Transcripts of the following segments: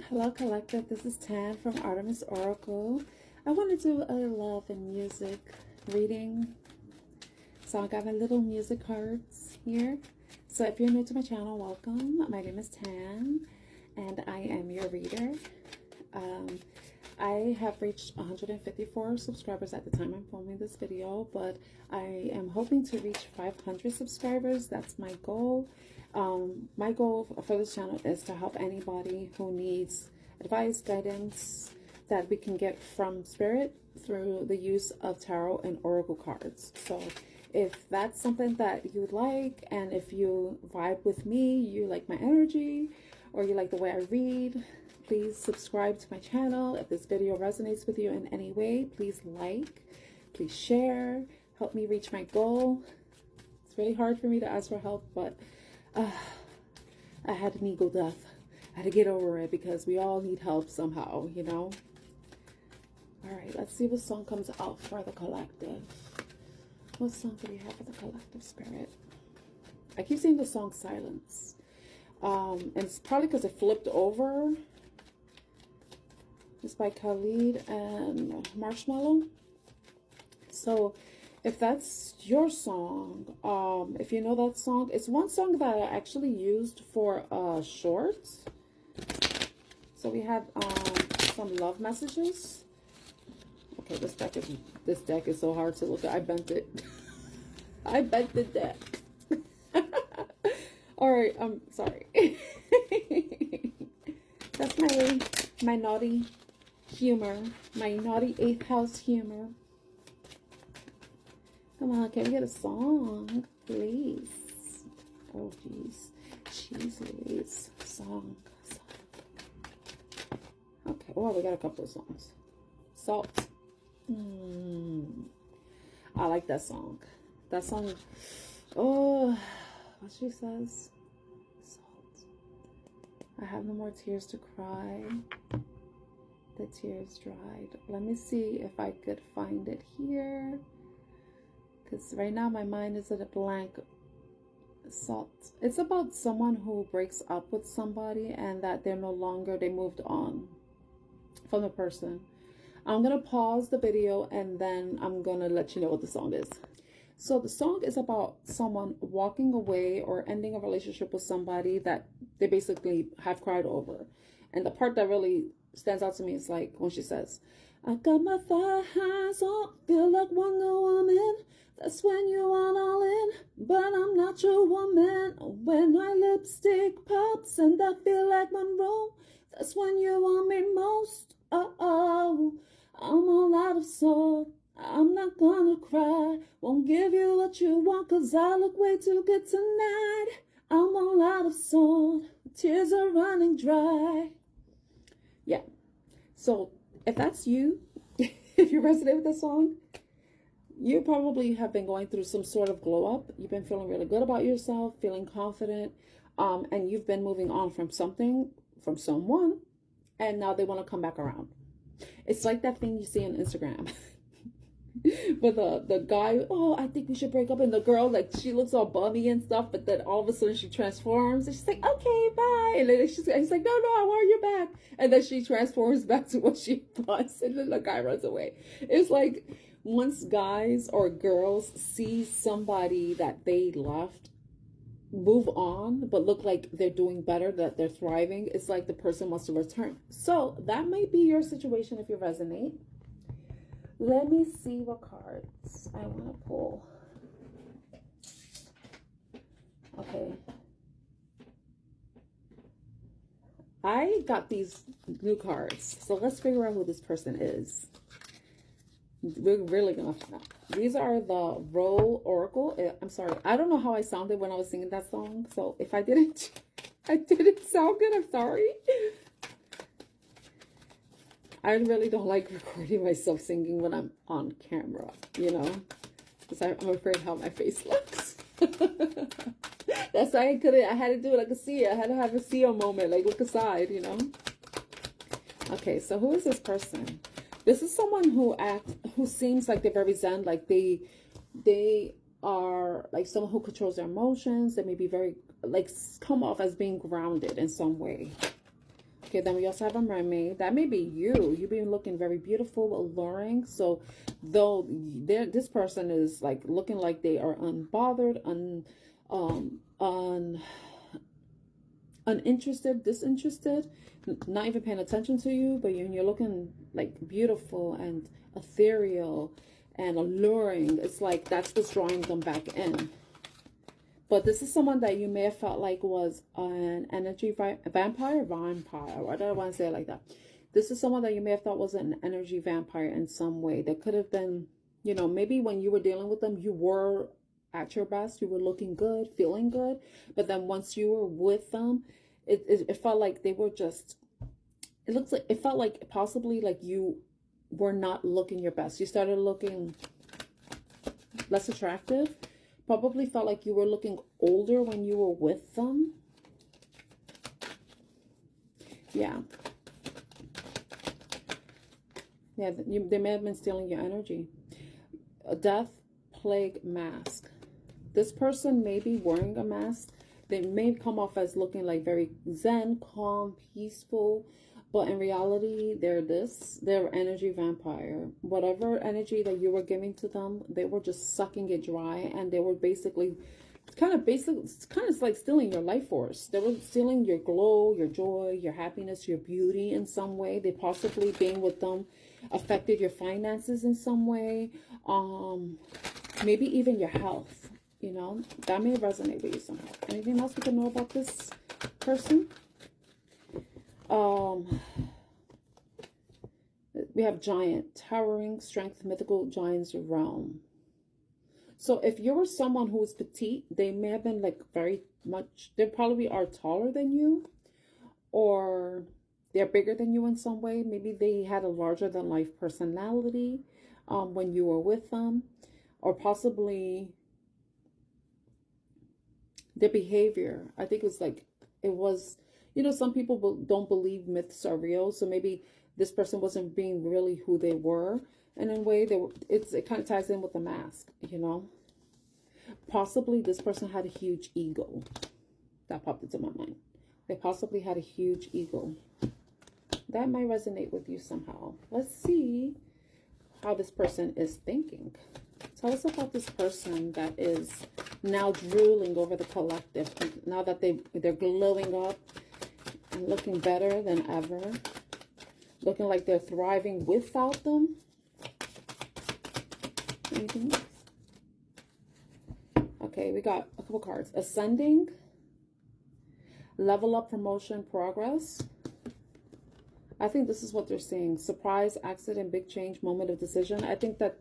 Hello, Collective. This is Tan from Artemis Oracle. I want to do a love and music reading. So I got my little music cards here. So if you're new to my channel, welcome. My name is Tan, and I am your reader. I have reached 154 subscribers at the time I'm filming this video, but I am hoping to reach 500 subscribers. That's my goal. My goal for this channel is to help anybody who needs advice, guidance that we can get from spirit through the use of tarot and oracle cards. So if that's something that you would like, and if you vibe with me, you like my energy, or you like the way I read, please subscribe to my channel. If this video resonates with you in any way, please like, please share, help me reach my goal. It's really hard for me to ask for help, but I had an ego death. I had to get over it because we all need help somehow, you know? All right, let's see what song comes out for the collective. What song do we have for the collective spirit? I keep saying the song Silence. And it's probably because it flipped over. It's by Khalid and Marshmallow. So if that's your song, if you know that song, it's one song that I actually used for shorts. So we have some love messages. Okay, this deck is so hard to look at. I bent it. I bent the deck. All right, I'm sorry. That's my naughty humor, my naughty 8th house humor. Come on, can we get a song, please? Oh, jeez. Jeez Louise. Song. Okay, well, we got a couple of songs. Salt. I like that song. That song, oh, what she says. Salt. I have no more tears to cry. The tears dried. Let me see if I could find it here. Because right now my mind is at a blank. Salt. It's about someone who breaks up with somebody and that they're no longer, they moved on from the person. I'm going to pause the video and then I'm going to let you know what the song is. So the song is about someone walking away or ending a relationship with somebody that they basically have cried over. And the part that really stands out to me is like when she says, I got my thighs on, feel like Wonder Woman. That's when you want all in, but I'm not your woman. When my lipstick pops and I feel like Monroe, that's when you want me most. Oh, I'm all out of salt. I'm not gonna cry. Won't give you what you want, cause I look way too good tonight. I'm all out of salt. Tears are running dry. Yeah. So if that's you, if you resonate with this song, you probably have been going through some sort of glow up. You've been feeling really good about yourself, feeling confident, and you've been moving on from something, from someone, and now they want to come back around. It's like that thing you see on Instagram. But the guy, oh, I think we should break up, and the girl, like, she looks all bummy and stuff, but then all of a sudden she transforms and she's like, okay, bye, and then he's like, no, I want you back, and then she transforms back to what she wants, and then the guy runs away. It's like once guys or girls see somebody that they left move on but look like they're doing better, that they're thriving, it's like the person wants to return. So that might be your situation if you resonate. Let me see what cards I want to pull. Okay. I got these new cards. So let's figure out who this person is. We're really going to find out. These are the Roll Oracle. I'm sorry. I don't know how I sounded when I was singing that song. So if I didn't sound good, I'm sorry. I really don't like recording myself singing when I'm on camera, you know, because I'm afraid how my face looks. That's why I had to do it like a seer. I had to have a seer moment, like look aside, you know. Okay, so who is this person? This is someone who seems like they're very zen, like they are like someone who controls their emotions. They may be very, like, come off as being grounded in some way. Okay, then we also have a mermaid. That may be you. You've been looking very beautiful, alluring. So though this person is like looking like they are unbothered, uninterested, disinterested, not even paying attention to you, but you're looking like beautiful and ethereal and alluring. It's like that's what's drawing them back in. But this is someone that you may have felt like was an energy vampire. Why do I want to say it like that? This is someone that you may have thought was an energy vampire in some way. That could have been, you know, maybe when you were dealing with them, you were at your best. You were looking good, feeling good. But then once you were with them, it felt like they were just, it felt like possibly like you were not looking your best. You started looking less attractive. Probably felt like you were looking older when you were with them. Yeah. Yeah, they may have been stealing your energy. A death, plague, mask. This person may be wearing a mask. They may come off as looking like very zen, calm, peaceful. But in reality, they're energy vampire. Whatever energy that you were giving to them, they were just sucking it dry. And they were basically, it's kind of like stealing your life force. They were stealing your glow, your joy, your happiness, your beauty in some way. They possibly being with them affected your finances in some way. Maybe even your health, you know. That may resonate with you somehow. Anything else we can know about this person? We have giant, towering strength, mythical giant's realm. So if you were someone who was petite, they may have been like very much, they probably are taller than you, or they're bigger than you in some way. Maybe they had a larger than life personality when you were with them, or possibly their behavior. I think it was, you know, some people don't believe myths are real. So maybe this person wasn't being really who they were. And in a way, it kind of ties in with the mask, you know. Possibly this person had a huge ego. That popped into my mind. They possibly had a huge ego. That might resonate with you somehow. Let's see how this person is thinking. Tell us about this person that is now drooling over the collective. Now that they're glowing up and looking better than ever. Looking like they're thriving without them. Anything else? Okay, we got a couple cards. Ascending. Level up, promotion, progress. I think this is what they're saying. Surprise, accident, big change, moment of decision. I think that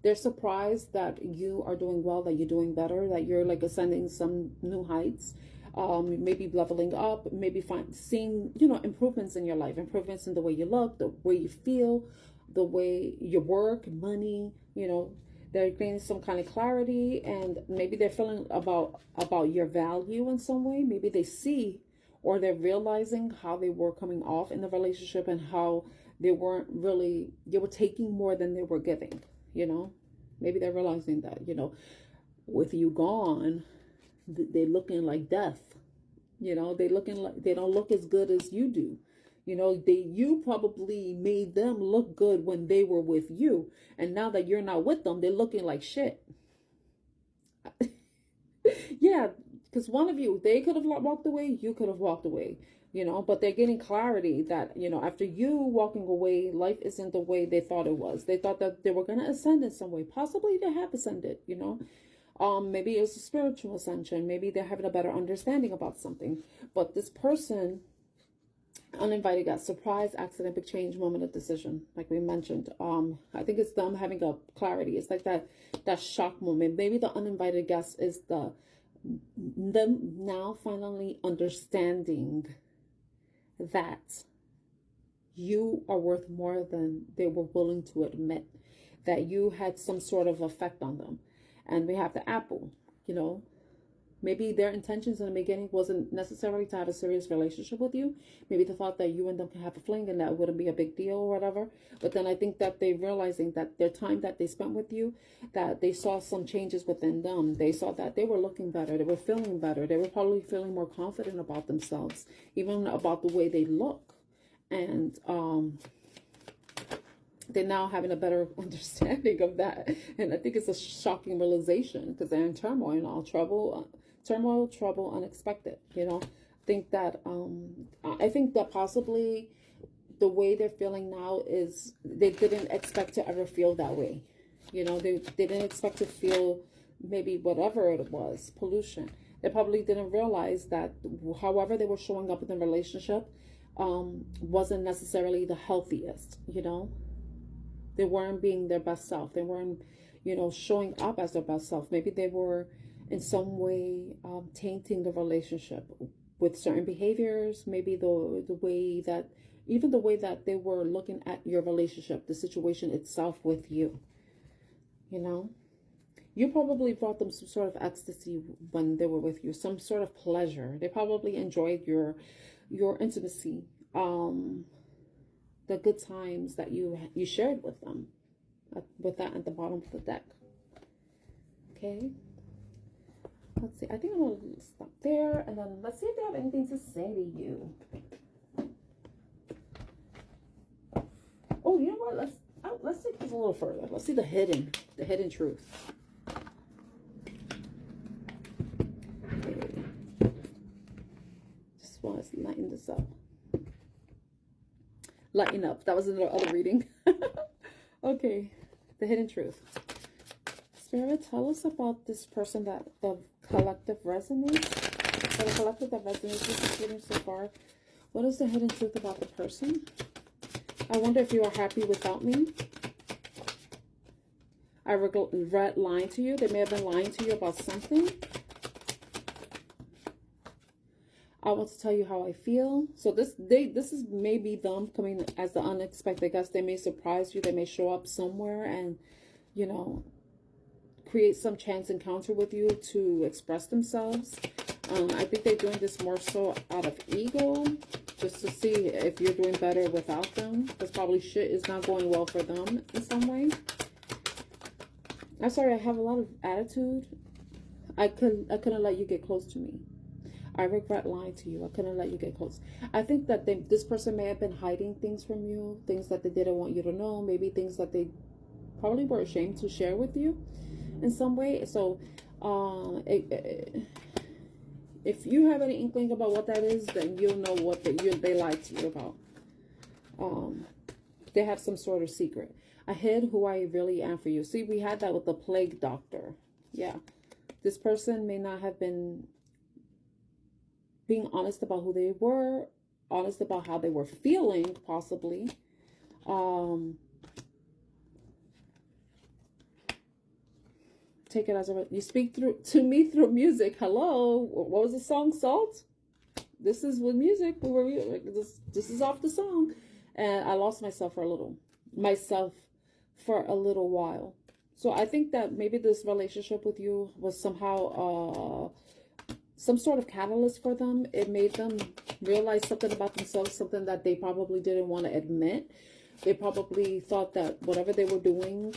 they're surprised that you are doing well, that you're doing better, that you're like ascending some new heights. Maybe leveling up, maybe seeing, you know, improvements in your life, improvements in the way you look, the way you feel, the way you work, money, you know, they're gaining some kind of clarity, and maybe they're feeling about your value in some way. Maybe they see, or they're realizing how they were coming off in the relationship and how they were taking more than they were giving, you know. Maybe they're realizing that, you know, with you gone, they're looking like death, you know. They don't look as good as you do, you know. You probably made them look good when they were with you, and now that you're not with them, they're looking like shit. Yeah, because one of you, they could have walked away, you could have walked away, you know. But they're getting clarity that, you know, after you walking away, life isn't the way they thought it was. They thought that they were going to ascend in some way. Possibly they have ascended, you know. Maybe it's a spiritual ascension. Maybe they're having a better understanding about something. But this person, uninvited guest, surprise, accident, big change, moment of decision, like we mentioned. I think it's them having a clarity. It's like that shock moment. Maybe the uninvited guest is them now finally understanding that you are worth more than they were willing to admit, that you had some sort of effect on them. And we have the apple, you know. Maybe their intentions in the beginning wasn't necessarily to have a serious relationship with you. Maybe they thought that you and them could have a fling and that wouldn't be a big deal or whatever. But then I think that they're realizing that their time that they spent with you, that they saw some changes within them. They saw that they were looking better. They were feeling better. They were probably feeling more confident about themselves, even about the way they look. And they're now having a better understanding of that. And I think it's a shocking realization because they're in turmoil and all turmoil, trouble, unexpected, you know. I think that possibly the way they're feeling now is they didn't expect to ever feel that way. You know, they didn't expect to feel maybe whatever it was, pollution. They probably didn't realize that however they were showing up in the relationship wasn't necessarily the healthiest, you know. They weren't being their best self. They weren't, you know, showing up as their best self. Maybe they were in some way tainting the relationship with certain behaviors, maybe the way that, even the way that they were looking at your relationship, the situation itself with you, you know. You probably brought them some sort of ecstasy when they were with you, some sort of pleasure. They probably enjoyed your intimacy, the good times that you shared with them, with that at the bottom of the deck. Okay. Let's see. I think I'm going to stop there. And then let's see if they have anything to say to you. Oh, you know what? Let's take this a little further. Let's see the hidden truth. Okay. Just want to lighten this up. Lighten up. That was another other reading. Okay. The hidden truth. Spirit, tell us about this person that the collective resonates. For the collective that resonates with this reading so far, what is the hidden truth about the person? I wonder if you are happy without me. I regret lying to you. They may have been lying to you about something. I want to tell you how I feel. So this is maybe them coming as the unexpected guest. They may surprise you. They may show up somewhere and, you know, create some chance encounter with you to express themselves. I think they're doing this more so out of ego, just to see if you're doing better without them. Because probably shit is not going well for them in some way. I'm sorry, I have a lot of attitude. I couldn't let you get close to me. I regret lying to you. I couldn't let you get close. I think that this person may have been hiding things from you, things that they didn't want you to know, maybe things that they probably were ashamed to share with you in some way. So if you have any inkling about what that is, then you'll know what they lied to you about. They have some sort of secret. I hid who I really am for you. See, we had that with the plague doctor. Yeah. This person may not have been being honest about who they were, honest about how they were feeling, possibly. Take it as a, you speak to me through music. Hello, what was the song? Salt. This is with music. This is off the song, and I lost myself for a little while. So I think that maybe this relationship with you was somehow some sort of catalyst for them. It made them realize something about themselves, something that they probably didn't want to admit. They probably thought that whatever they were doing,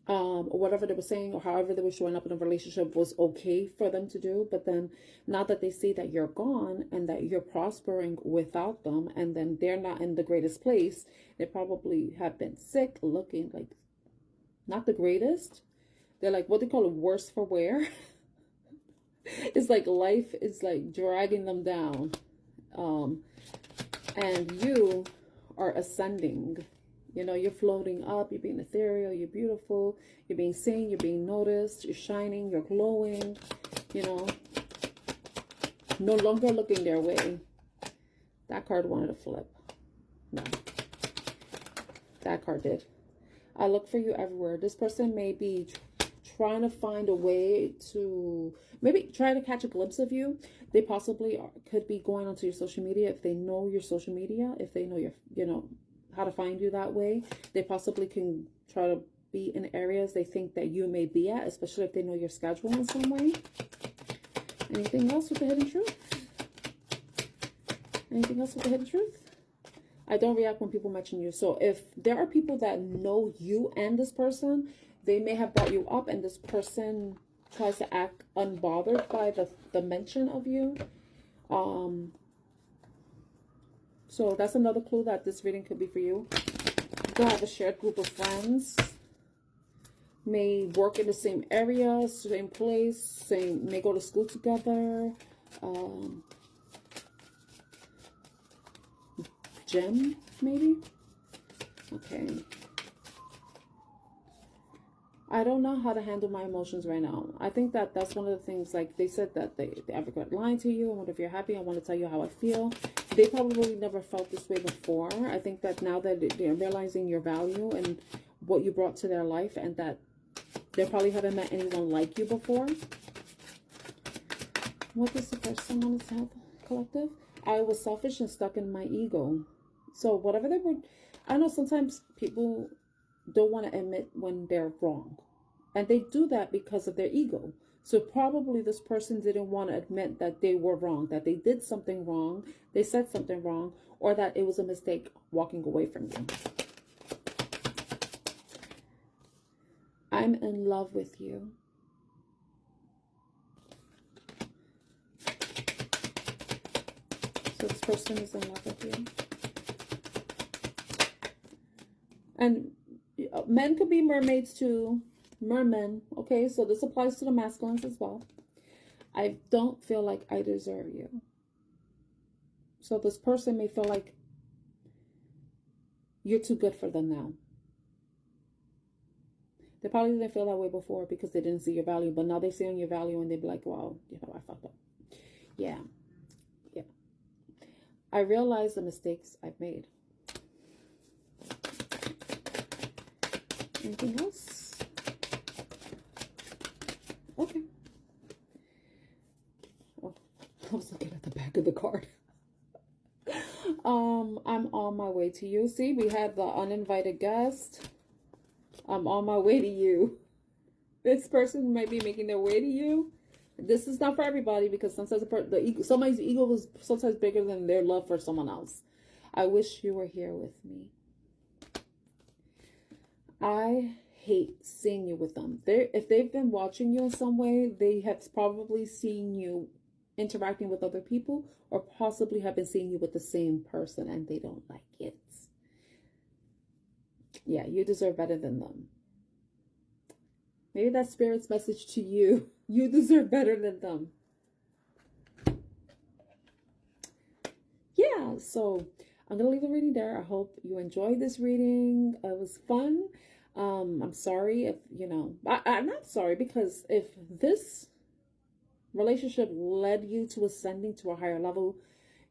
or whatever they were saying, or however they were showing up in a relationship was okay for them to do. But then now that they see that you're gone and that you're prospering without them, and then they're not in the greatest place, they probably have been sick, looking like not the greatest. They're like, what they call it, worse for wear. It's like life is like dragging them down. And you are ascending. You know, you're floating up, you're being ethereal, you're beautiful, you're being seen, you're being noticed, you're shining, you're glowing, you know, no longer looking their way. That card wanted to flip. No. That card did. I look for you everywhere. This person may be trying to find a way to maybe try to catch a glimpse of you. They possibly could be going onto your social media. If they know your social media, if they know your, you know, how to find you that way, they possibly can try to be in areas they think that you may be at, especially if they know your schedule in some way. Anything else with the hidden truth? Anything else with the hidden truth? I don't react when people mention you. So if there are people that know you and this person, they may have brought you up and this person tries to act unbothered by the mention of you. So that's another clue that this reading could be for you. You could have a shared group of friends. May work in the same area, same place, may go to school together. Gem, maybe? Okay. I don't know how to handle my emotions right now. I think that that's one of the things, like they said that they ever got lying to you. I wonder if you're happy. I want to tell you how I feel. They probably never felt this way before. I think that now that they're realizing your value and what you brought to their life, and that they probably haven't met anyone like you before. What does the person want to have, collective? I was selfish and stuck in my ego. So whatever they were, I know sometimes people don't want to admit when they're wrong. And they do that because of their ego. So probably this person didn't want to admit that they were wrong, that they did something wrong, they said something wrong, or that it was a mistake walking away from you. I'm in love with you. So this person is in love with you. And men could be mermaids too. Mermen. Okay, so this applies to the masculines as well. I don't feel like I deserve you. So this person may feel like you're too good for them now. They probably didn't feel that way before because they didn't see your value. But now they see your value and they be like, wow, you know, I fucked up. Yeah. Yeah. I realize the mistakes I've made. Anything else? Okay. Oh, I was looking at the back of the card. I'm on my way to you. See, we had the uninvited guest. I'm on my way to you. This person might be making their way to you. This is not for everybody because sometimes somebody's ego is sometimes bigger than their love for someone else. I wish you were here with me. I hate seeing you with them. If they've been watching you in some way, they have probably seen you interacting with other people, or possibly have been seeing you with the same person and they don't like it. Yeah, you deserve better than them. Maybe that's Spirit's message to you. You deserve better than them. Yeah, so I'm going to leave the reading there. I hope you enjoyed this reading. It was fun. I'm sorry if, you know, I'm not sorry, because if this relationship led you to ascending to a higher level,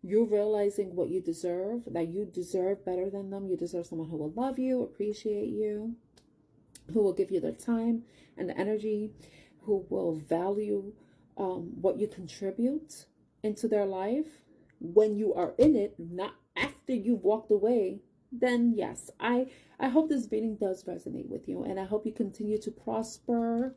you're realizing what you deserve, that you deserve better than them. You deserve someone who will love you, appreciate you, who will give you their time and the energy, who will value what you contribute into their life when you are in it, not after you've walked away. Then yes, I hope this reading does resonate with you, and I hope you continue to prosper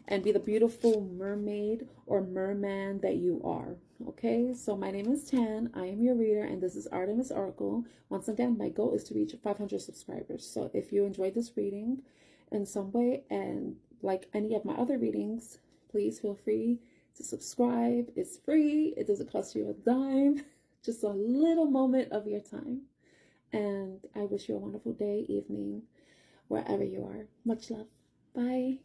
and be the beautiful mermaid or merman that you are. Okay, so my name is Tan. I am your reader, and this is Artemis Oracle. Once again, my goal is to reach 500 subscribers. So if you enjoyed this reading in some way, and like any of my other readings, please feel free to subscribe. It's free. It doesn't cost you a dime. Just a little moment of your time. And I wish you a wonderful day, evening, wherever you are. Much love. Bye.